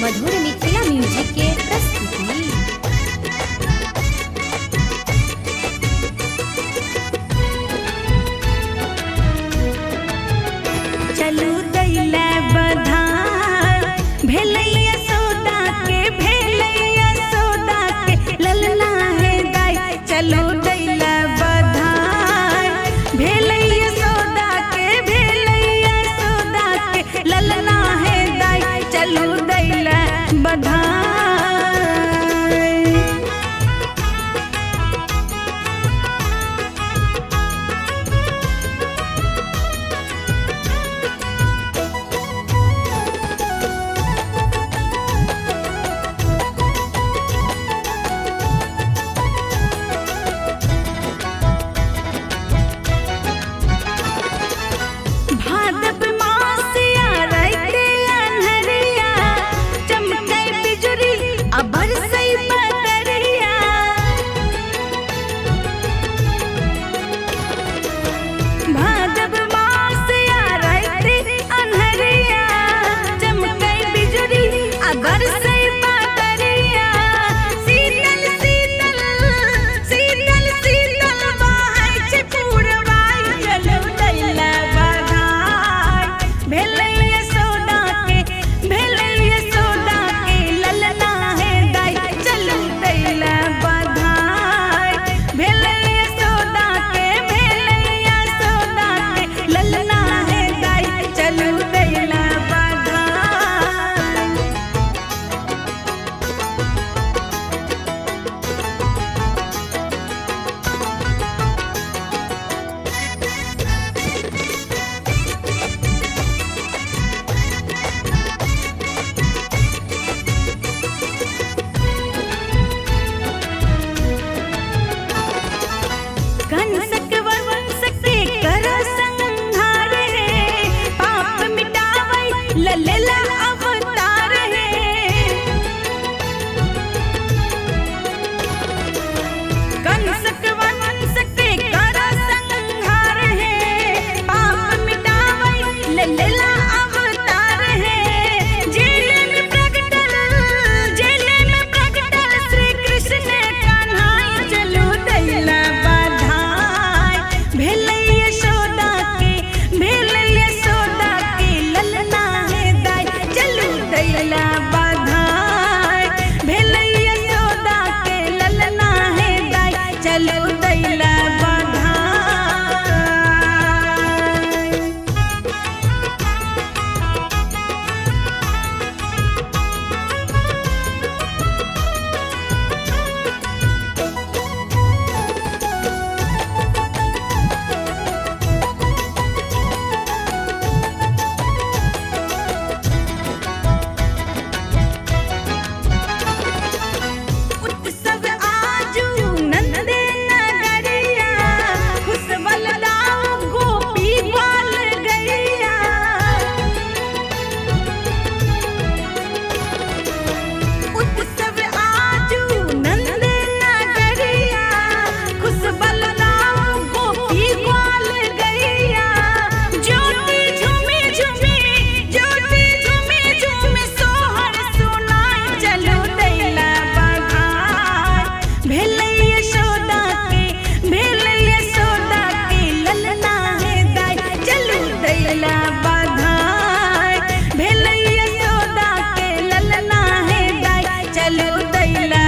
मधुर मिथिला म्यूजिक के प्रस्तुति। चलू दैला बधाई भेलैया सौदा के ललना है दाई। चलू दैला बधाई भेलैया सौदा के ललना है दाई। चलू दैला बधाई। भादव मासिया राइते अन्हरिया चमकै बिजुरी आ बरसै बदरिया। भादव मासिया राइते अन्हरिया चमकै बिजुरी आ बरसै बदरिया। शीतल शीतल शीतल शीतल बहै छै पूरबाई। चलू दैला भेलैया सौदा के ललना है दाई। चलू दैला बधाई भेलैया सौदा के ललना है दाई। चलू दैला बधाई। कंसक वंश के कर संहार है पाप मिटावै ललेला अवतार है। कंसक वंश के कर संहार है पाप मिटावै ललेला अवतार है। जेल में प्रगटल श्री कृष्ण कन्हाई। चलू दैला भेलैया सौदा के ललना है दाई। चलू दैला बधाई भेलैया सौदा के ललना है दाई। चलू दैला बधाई। उत्सव आजू नंदे नगरिया खुशबल दाऊ गोपी बाल गैया। उत्सव आजू नंदे नगरिया खुशबल दाऊ गोपी बाल गैया। ज्योति झूमी झूमी सोहर सुनाई। चलू दैला भेलैया सौदा के ललना है दाई। चलू दैला बधाई भेलैया सौदा के ललना है दाई। चलू दैला